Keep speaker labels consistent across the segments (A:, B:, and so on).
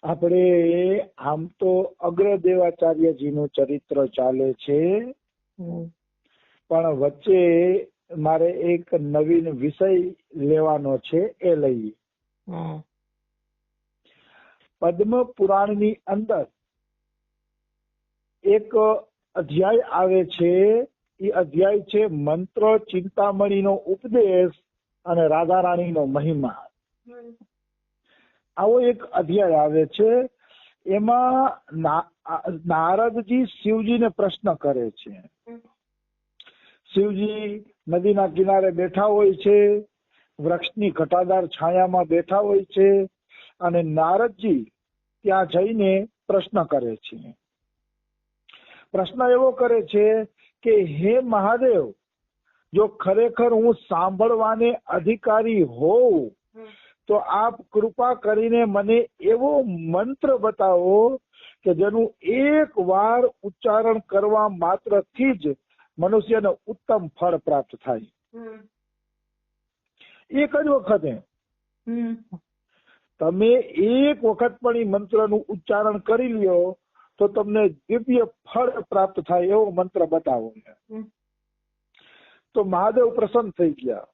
A: આપણે આમ તો અગ્રદેવાચાર્યજીનું ચરિત્ર ચાલે છે, પણ વચ્ચે મારે એક નવીન વિષય લેવાનો છે, એ લઈએ. પદ્મ પુરાણની અંદર એક અધ્યાય આવે છે. એ અધ્યાય છે મંત્ર ચિંતામણીનો ઉપદેશ અને રાધા રાણીનો મહિમા. આવો એક અધ્યાય આવે છે. એમાં નારદજી શિવજીને પ્રશ્ન કરે છે. શિવજી નદીના કિનારે બેઠા હોય છે, વૃક્ષની ઘટાદાર છાયામાં બેઠા હોય છે, અને નારદજી ત્યાં જઈને પ્રશ્ન કરે છે. પ્રશ્ન એવો કરે છે કે હે મહાદેવ, જો ખરેખર હું સાંભળવાને અધિકારી હોઉં તો આપ કૃપા કરીને મને એવો મંત્ર બતાવો કે જેનું એક વાર ઉચ્ચારણ કરવા માત્રથી જ મનુષ્યને ઉત્તમ ફળ પ્રાપ્ત થાય. એક જ વખતે તમે એક વખત પણ એ મંત્રનું ઉચ્ચારણ કરી લ્યો તો તમને દિવ્ય ફળ પ્રાપ્ત થાય એવો મંત્ર બતાવો. તો મહાદેવ પ્રસન્ન થઈ ગયા.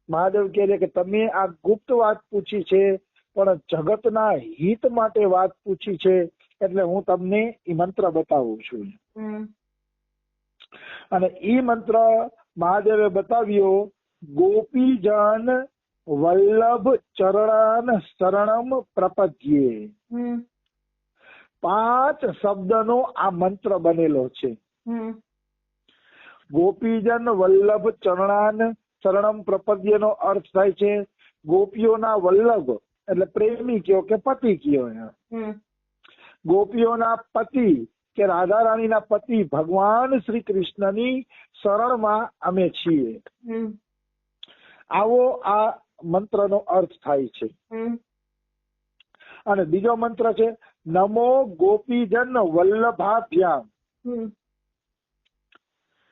A: મહાદેવ કહે છે કે તમે આ ગુપ્ત વાત પૂછી છે, પણ જગતના હિત માટે વાત પૂછી છે, એટલે હું તમને એ મંત્ર બતાવું છું. અને એ મંત્ર મહાદેવે બતાવ્યો, ગોપીજન વલ્લભ ચરણાન શરણમ પ્રપદ્યે. 5 શબ્દનો આ મંત્ર બનેલો છે. ગોપીજન વલ્લભ ચરણાન શરણમ પ્રપદ્યનો અર્થ થાય છે ગોપીઓના વલ્લભ એટલે પ્રેમી કયો કે પતિ કયો. ગોપીઓના પતિ કે રાધા રાણીના પતિ ભગવાન શ્રી કૃષ્ણની શરણમાં અમે છીએ. આવો આ મંત્રનો અર્થ થાય છે. અને બીજો મંત્ર છે નમો ગોપીજન વલ્લભાભ્યામ.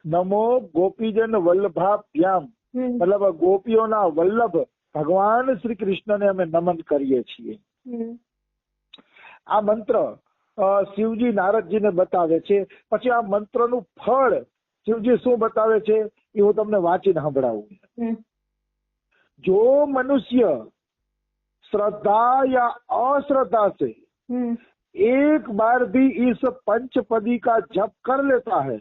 A: નમો ગોપીજન વલ્લભાભ્યામ મતલબ ગોપીઓના વલ્લભ ભગવાન શ્રી કૃષ્ણને અમે નમન કરીએ છીએ. આ મંત્ર શિવજી નારદજીને બતાવે છે. પછી આ મંત્રનું ફળ શિવજી શું બતાવે છે એ હું તમને વાંચીને સંભળાવું. જો મનુષ્ય श्रद्धा या अश्रद्धा से एक बार भी इस पंचपदी का जप कर लेता है,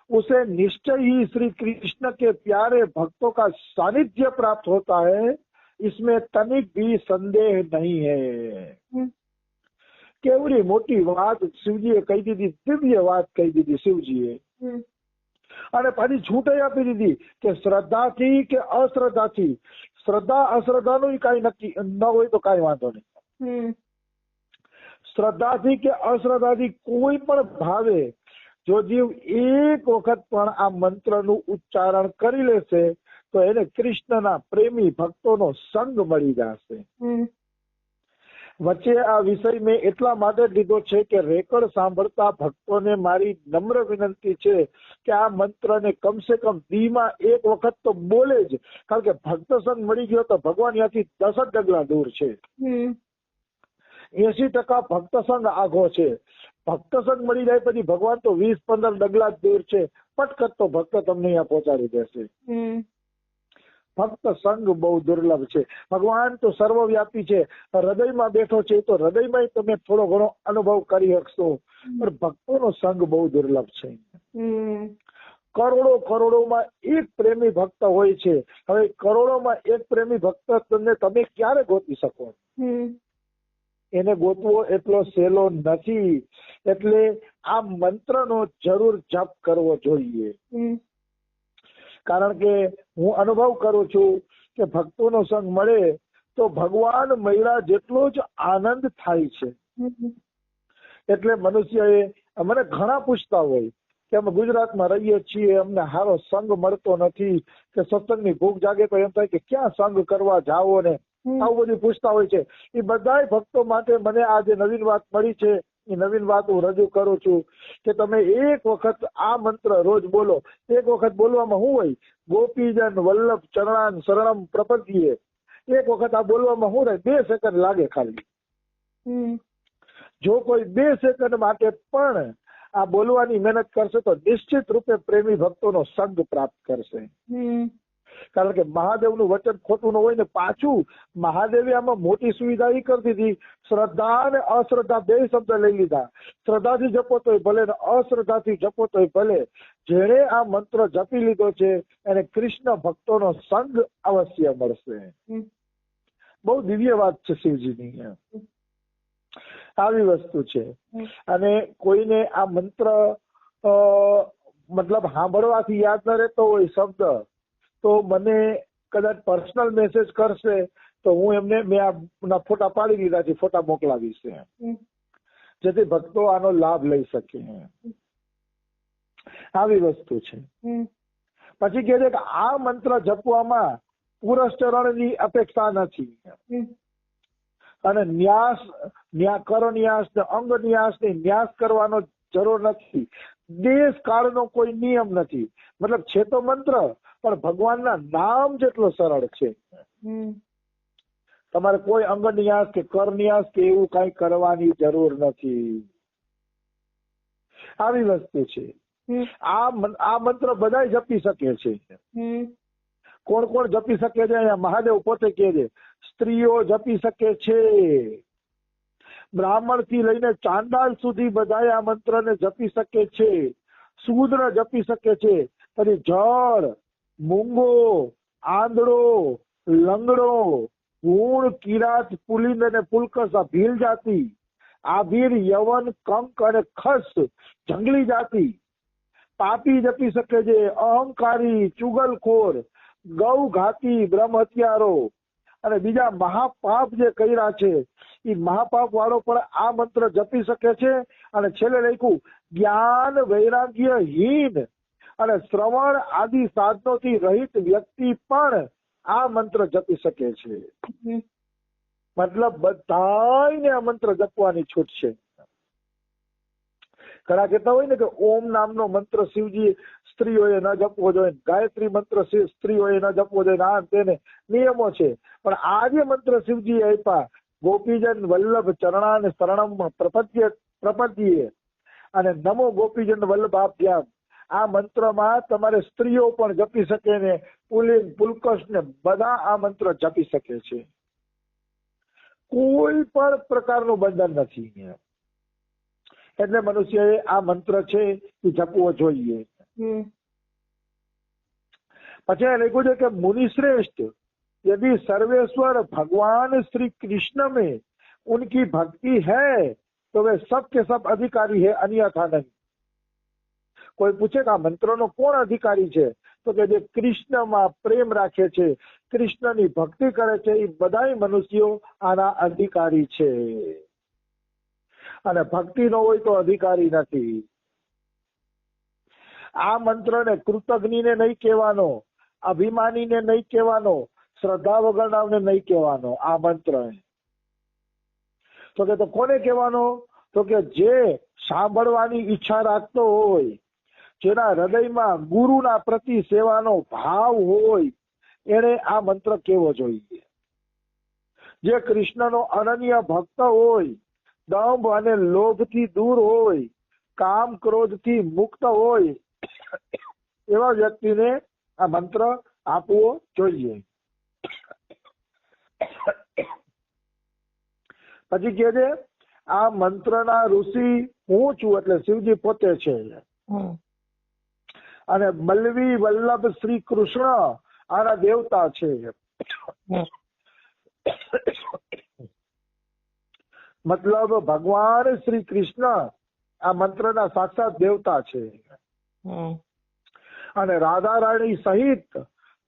A: उसे निश्चय ही श्री कृष्ण के प्यारे भक्तों का सानिध्य प्राप्त होता है, इसमें तनिक भी संदेह नहीं है. केवड़ी मोटी बात शिवजीए कही दीदी, दिव्य बात कही दीदी शिवजीए. અને પાછી છૂટાઈ આપી દીધી કે શ્રદ્ધાથી કે અશ્રદ્ધાથી. શ્રદ્ધા અશ્રદ્ધાનું કાંઈ નક્કી ન હોય તો કાંઈ વાંધો નહીં. શ્રદ્ધાથી કે અશ્રદ્ધાથી કોઈ પણ ભાવે જો જીવ એક વખત પણ આ મંત્રનું ઉચ્ચારણ કરી લેશે તો એને કૃષ્ણના પ્રેમી ભક્તોનો સંગ મળી જશે. વચ્ચે આ વિષય મેં એટલા માટે લીધો છે કે રેકર્ડ સાંભળતા ભક્તોને મારી નમ્ર વિનંતી છે કે આ મંત્રને કમસે કમ દીમાં એક વખત તો બોલે જ, કારણ કે ભક્ત સંગ મળી ગયો તો ભગવાન ત્યાંથી 10 જ ડગલા દૂર છે. 80% ભક્ત સંગ આઘો છે. ભક્ત સંગ મળી જાય પછી ભગવાન તો 20-15 ડગલા જ દૂર છે. પટકટ તો ભક્ત તમને અહીંયા પહોંચાડી દેશે. ભક્ત સંગ બહુ દુર્લભ છે. ભગવાન તો સર્વવ્યાપી છે, હૃદયમાં બેઠો છે તો હૃદયમાં તમે થોડો ઘણો અનુભવ કરી શકશો, પણ ભક્તોનો સંગ બહુ દુર્લભ છે. કરોડોમાં એક પ્રેમી ભક્ત હોય છે. હવે કરોડોમાં એક પ્રેમી ભક્ત તમે ક્યારે ગોતી શકો? એને ગોતવો એટલો સહેલો નથી. એટલે આ મંત્રનો જરૂર જપ કરવો જોઈએ. કારણ કે હું અનુભવ કરું છું કે ભક્તોનો સંગ મળે તો ભગવાન મળ્યા જેટલો જ આનંદ થાય છે. એટલે મનુષ્યએ મને ઘણા પૂછતા હોય કે અમે ગુજરાતમાં રહીએ છીએ, અમને સારો સંગ મળતો નથી, કે સત્સંગની ભૂખ જાગે તો એમ થાય કે ક્યાં સંગ કરવા જાવો ને આવું બધું પૂછતા હોય છે. એ બધા ભક્તો માટે મને આ જે નવીન વાત મળી છે એ નવીન વાત હું રજૂ કરું છું કે તમે એક વખત આ મંત્ર રોજ બોલો. એક વખત બોલવામાં શું હોય? ગોપીજન વલ્લભ ચરણાન શરણમ પ્રપદ્યે. એક વખત આ બોલવામાં શું રહે? 2 સેકન્ડ લાગે ખાલી. જો કોઈ 2 સેકન્ડ માટે પણ આ બોલવાની મહેનત કરશે તો નિશ્ચિત રૂપે પ્રેમી ભક્તોનો સંગ પ્રાપ્ત કરશે. કારણ કે મહાદેવનું વચન ખોટું ન હોય ને પાછું મહાદેવે આમાં મોટી સુવિધા એ કરી દીધી, શ્રદ્ધા અને અશ્રદ્ધા 2 શબ્દ લઈ લીધા. શ્રદ્ધાથી જપો તોય ભલે ને અશ્રદ્ધાથી જપો તોય ભલે, જેણે આ મંત્ર જપી લીધો છે એને કૃષ્ણ ભક્તોનો સંગ અવશ્ય મળશે. બહુ દિવ્ય વાત છે શિવજીની, આવી વસ્તુ છે. અને કોઈને આ મંત્ર મતલબ સાંભળવાથી યાદ ન રહેતો હોય શબ્દ તો મને કદાચ પર્સનલ મેસેજ કરશે તો હું એમને મેં આ ફોટા પાડી દીધા છે, ફોટા મોકલાવીશ જેથી ભક્તો આનો લાભ લઈ શકે. આવી વસ્તુ છે. પછી કહે છે કે આ મંત્ર જપવામાં પુરસ્ચરણની અપેક્ષા નથી અને કર ન્યાસ ને અંગ ન્યાસ ને ન્યાસ કરવાનો જરૂર નથી. દેશ કાળનો કોઈ નિયમ નથી. મતલબ છે તો મંત્ર પણ ભગવાનના નામ જેટલો સરળ છે. તમારે કોઈ અંગ ન્યાસ કે કર ન્યાસ કે એવું કઈ કરવાની જરૂર નથી. આવી વસ્તુ છે. આ મંત્ર બધા જપી શકે છે. કોણ કોણ જપી શકે છે? અહીંયા મહાદેવ પોતે કહે છે સ્ત્રીઓ જપી શકે છે. બ્રાહ્મણ થી લઈને ચાંડાલ સુધી બધા આ મંત્ર ને જપી શકે છે. શૂદ્ર જપી શકે છે. પછી જળ, મૂંગો, આંધળો, લંગડો, ગુણ, કિરાત, પુલિંદ અને પુલકસ આ ભીલ જાતિ, આભીર, યવન, કંક અને ખસ જંગલી જાતિ, પાપી જપી શકે છે. અહંકારી, ચુગલખોર, ગૌ ઘાતી, બ્રહ્મ હત્યારો અને બીજા મહાપાપ જે કર્યા છે એ મહાપાપ વાળો પણ આ મંત્ર જપી શકે છે. અને છેલ્લે લખ્યું જ્ઞાન વૈરાગ્યહીન અને શ્રવણ આદિ સાધનોથી રહિત વ્યક્તિ પણ આ મંત્ર જપી શકે છે. મતલબ બધાને આ મંત્ર જપવાની છૂટ છે. ઘણા કહેતા હોય ને કે ઓમ નામનો મંત્ર શિવજી સ્ત્રીઓએ ન જપવો જોઈએ, ગાયત્રી મંત્ર સ્ત્રીઓએ ન જપવો જોઈએ, આ તેને નિયમો છે. પણ આ જે મંત્ર શિવજી આપ્યા ગોપીજન વલ્લભ ચરણાને શરણમ પ્રપદ્યે અને નમો ગોપીજન વલ્લભાભ્યામ, આ મંત્રમાં તમારે સ્ત્રીઓ પણ જપી શકે ને પુલિંગ પુલકશ ને બધા આ મંત્ર જપી શકે છે. કોઈ પણ પ્રકારનું બંધન નથી. એટલે મનુષ્યએ આ મંત્ર છે એ જપવો જોઈએ. પછી લખ્યું છે કે મુનિ શ્રેષ્ઠ यदि सर्वेश्वर भगवान श्री कृष्ण में उनकी भक्ति है तो वे सब के सब अधिकारी है, अन्यथा नहीं. કોઈ પૂછે કે આ મંત્રનો કોણ અધિકારી છે તો કે જે કૃષ્ણમાં પ્રેમ રાખે છે, કૃષ્ણની ભક્તિ કરે છે એ બધા મનુષ્યો આના અધિકારી છે. અને ભક્તિ ન હોય તો અધિકારી નથી. આ મંત્રને કૃતજ્ઞને નહીં કહેવાનો, અભિમાનીને નહીં કહેવાનો, શ્રદ્ધા વગરનાને નહીં કહેવાનો. આ મંત્ર તો કે તો કોને કહેવાનો તો કે જે સાંભળવાની ઈચ્છા રાખતો હોય, જેના હૃદયમાં ગુરુના પ્રતિ સેવાનો ભાવ હોય એને આ મંત્ર કહેવો જોઈએ. જે કૃષ્ણનો અનન્ય ભક્ત હોય, દંભ અને લોભથી દૂર હોય, કામ ક્રોધથી મુક્ત હોય એવા વ્યક્તિને આ મંત્ર આપવો જોઈએ. પછી કે છે આ મંત્રના ઋષિ હું છું એટલે શિવજી પોતે છે. અને મલ્લવી વલ્લભ શ્રી કૃષ્ણ આના દેવતા છે. મતલબ ભગવાન શ્રી કૃષ્ણ આ મંત્રના સાક્ષાત દેવતા છે. અને રાધા રાણી સહિત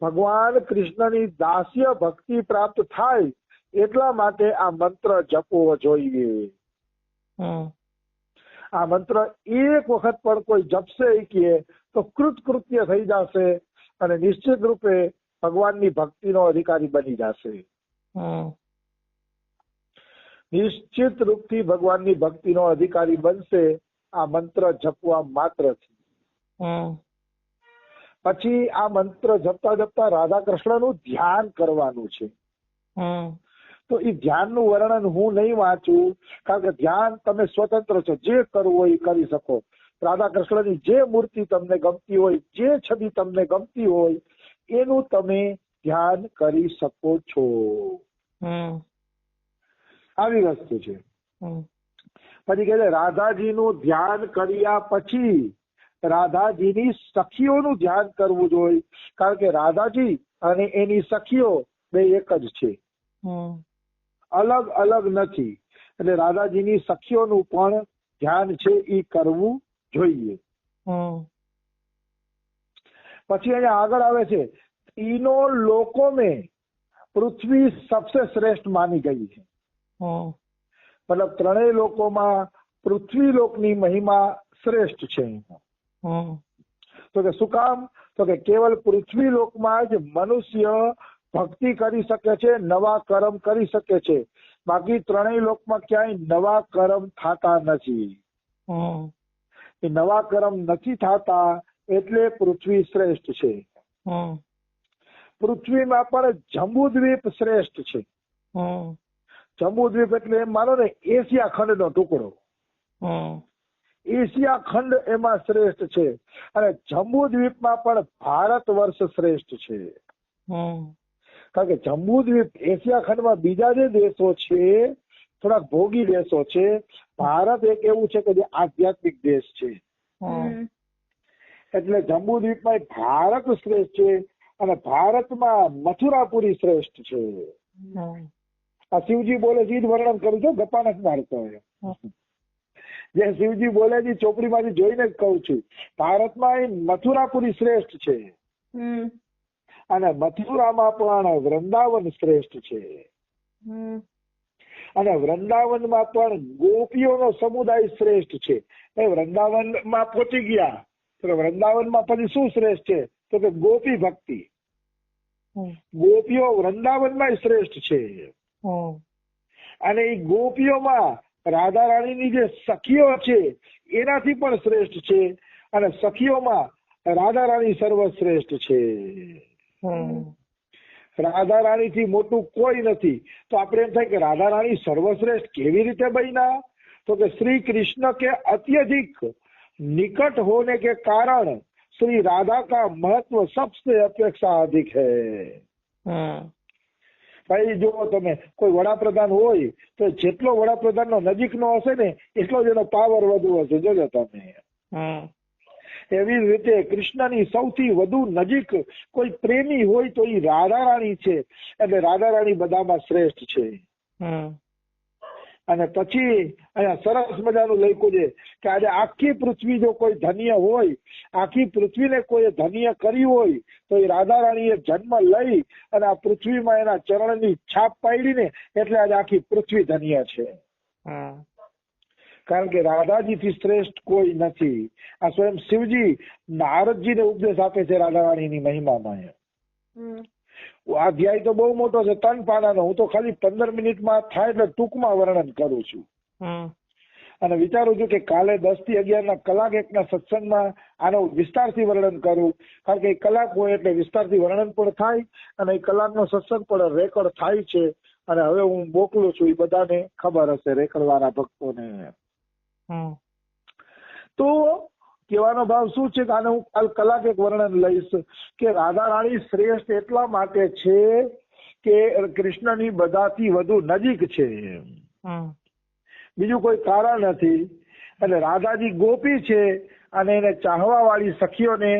A: ભગવાન કૃષ્ણની દાસ્ય ભક્તિ પ્રાપ્ત થાય એટલા માટે આ મંત્ર જપવો જોઈએ. આ મંત્ર એક વખત પણ કોઈ જપશે કે તો કૃતકૃત્ય થઈ જશે અને નિશ્ચિત રૂપે ભગવાનની ભક્તિનો અધિકારી બની જશે. નિશ્ચિત રૂપથી ભગવાનની ભક્તિનો અધિકારી બનશે આ મંત્ર જપવા માત્રથી. પછી આ મંત્ર જપતા જપતા રાધા કૃષ્ણનું ધ્યાન કરવાનું છે. તો એ ધ્યાનનું વર્ણન હું નહીં વાંચું, કારણ કે ધ્યાન તમે સ્વતંત્ર છો, જે કરવું હોય એ કરી શકો. રાધા કૃષ્ણની જે મૂર્તિ તમને ગમતી હોય, જે છબી તમને ગમતી હોય એનું તમે ધ્યાન કરી શકો છો. આવી વસ્તુ છે. પછી કહે છે રાધાજીનું ધ્યાન કર્યા પછી રાધાજીની સખીઓનું ધ્યાન કરવું જોઈએ, કારણ કે રાધાજી અને એની સખીઓ બે એક જ છે, અલગ અલગ નથી. એટલે રાધાજીની સખીઓનું પણ ધ્યાન છે એ કરવું જોઈએ. પછી અહીંયા આગળ આવે છે तीनों लोकों में पृथ्वी सबसे श्रेष्ठ मानी गई है. मतलब ત્રણેય લોકોમાં પૃથ્વી લોકની મહિમા શ્રેષ્ઠ છે. તો કે શું કામ? તો કે કેવલ પૃથ્વી લોકમાં જ મનુષ્ય ભક્તિ કરી શકે છે, નવા કર્મ કરી શકે છે. બાકી ત્રણેય લોકમાં ક્યાંય નવા કર્મ થતા નથી. એ નવા કર્મ નથી થતા એટલે પૃથ્વી શ્રેષ્ઠ છે. પૃથ્વીમાં પણ જંબુદ્વીપ શ્રેષ્ઠ છે. જંબુદ્વીપ એટલે એમ માનો ને એશિયા ખંડનો ટુકડો. એશિયા ખંડ એમાં શ્રેષ્ઠ છે. અને જંબુદ્વીપમાં પણ ભારત વર્ષ શ્રેષ્ઠ છે. કારણ કે જંબુદ્વીપ એશિયા ખંડમાં બીજા જે દેશો છે થોડાક ભોગી દેશો છે. ભારત એક એવું છે કે જે આધ્યાત્મિક દેશ છે. એટલે જંબુદ્વીપમાં ભારત શ્રેષ્ઠ છે અને ભારતમાં મથુરાપુરી શ્રેષ્ઠ છે. આ શિવજી બોલે છે વર્ણન કરું છું, ગપ્પા નથી મારતો. જે શિવજી બોલે છે ચોપડીમાંથી જોઈને જ કઉ છું. ભારતમાં મથુરાપુરી શ્રેષ્ઠ છે અને મથુરામાં પણ વૃંદાવન શ્રેષ્ઠ છે. અને વૃંદાવનમાં પણ ગોપીઓનો સમુદાય શ્રેષ્ઠ છે. એ વૃંદાવનમાં પહોંચી ગયા તો વૃંદાવનમાં પછી શું શ્રેષ્ઠ છે? તો કે ગોપી ભક્તિ. ગોપીઓ વૃંદાવનમાં શ્રેષ્ઠ છે. અને એ ગોપીઓમાં રાધા રાણીની જે સખીઓ છે એનાથી પણ શ્રેષ્ઠ છે. અને સખીઓમાં રાધા રાણી સર્વશ્રેષ્ઠ છે. રાધા રાણી થી મોટું કોઈ નથી. તો આપણે એમ થાય કે રાધા રાણી સર્વશ્રેષ્ઠ કેવી રીતે બન્યા? તો કે શ્રી કૃષ્ણ के अत्यधिक निकट होने के कारण श्री राधा का महत्व सबसे अपेक्षा अधिक है. ભાઈ જો તમે કોઈ વડાપ્રધાન હોય તો જેટલો વડાપ્રધાન નો નજીક નો હશે ને એટલો જ એનો પાવર વધુ હશે. જોજો તમે. એવી રીતે કૃષ્ણની સૌથી વધુ નજીક કોઈ પ્રેમી હોય તો એ રાધા રાણી છે. એટલે રાધા રાણી બધામાં શ્રેષ્ઠ છે. અને પછી અહીંયા સરસ મજાનું લખ્યું છે કે આજે આખી પૃથ્વી જો કોઈ ધન્ય હોય, આખી પૃથ્વીને કોઈ ધન્ય કરી હોય તો એ રાધા રાણીએ જન્મ લઈ અને આ પૃથ્વીમાં એના ચરણની છાપ પાડી ને એટલે આજે આખી પૃથ્વી ધન્ય છે. કારણ કે રાધાજીથી શ્રેષ્ઠ કોઈ નથી. આ સ્વયં શિવજી નારદજીને ઉપદેશ આપે છે રાધા રાણીની મહિમામાં. આ અધ્યાય તો બહુ મોટો છે, 3 પાનાનો. હું તો ખાલી 15 મિનિટમાં થાય એટલે ટૂંકમાં વર્ણન કરું છું. અને વિચારું છું કે કાલે 10 થી 11 ના કલાક એકના સત્સંગમાં આનો વિસ્તારથી વર્ણન કરું. કારણ કે કલાક હોય એટલે વિસ્તારથી વર્ણન પણ થાય અને એ કલાકનો સત્સંગ પણ રેકોર્ડ થાય છે. અને હવે હું મોકલું છું, એ બધાને ખબર હશે, રેકોર્ડ વાળા ભક્તોને. તો કહેવાનો ભાવ શું છે કે આને હું કાલ કલાક એક વર્ણન લઈશ કે રાધા રાણી શ્રેષ્ઠ એટલા માટે છે કે કૃષ્ણની બધાથી વધુ નજીક છે. બીજું કોઈ કારણ નથી. એટલે રાધાજી ગોપી છે અને એને ચાહવા વાળી સખીઓને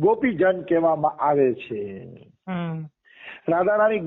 A: ગોપીજન કહેવામાં આવે છે. રાધા રાણી